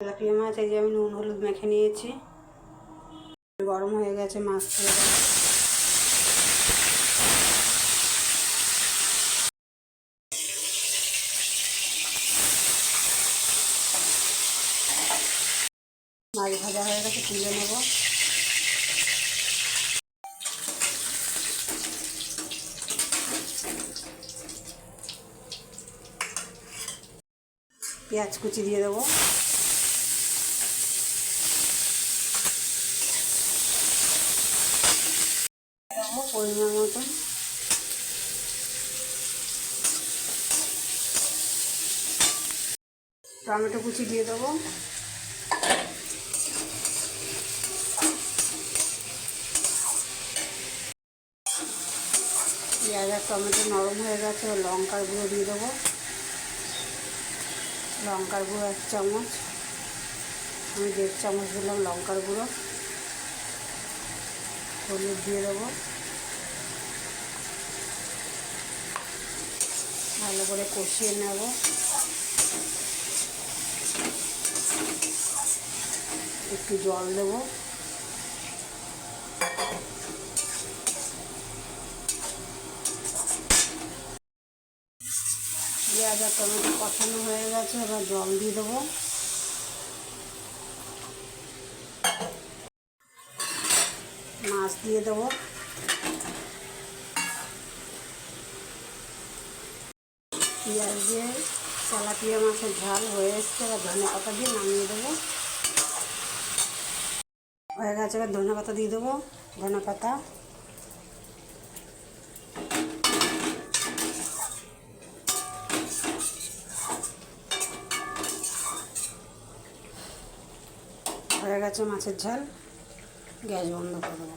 Tilapia মাছ এই যে আমি নুন হলুদ মেখে নিয়েছি। গরম হয়ে গেছে, মাছ ছেড়ে দেবো। মাছ ভাজা হয়ে গেছে, তুলে নেব। পেঁয়াজ কুচি দিয়ে দেবো। পরিমাণ মতন টমেটো কুচি দিয়ে দেবো। পেঁয়াজ আর টমেটো নরম হয়ে গেছে, লঙ্কার গুঁড়ো দিয়ে দেবো। লঙ্কার গুঁড়ো 1 চামচ, আমি 1.5 চামচ দিলাম লঙ্কার গুঁড়ো। হলুদ দিয়ে দেবো। ভালো করে কষিয়ে নেব। একটু জল দেবো। পেঁয়াজ আর টমেটো কষানো হয়ে গেছে, এবার জল দিয়ে দেবো। মাছ দিয়ে দেবো। পেঁয়াজ দিয়ে তেলাপিয়া মাছের ঝাল হয়ে এসছে, এবার ধনেপাতা দিয়ে নামিয়ে দেবো। হয়ে গেছে, এবার ধনেপাতা দিয়ে দেবো। ধনেপাতা হয়ে গেছে মাছের ঝাল। গ্যাস বন্ধ করে দেবো।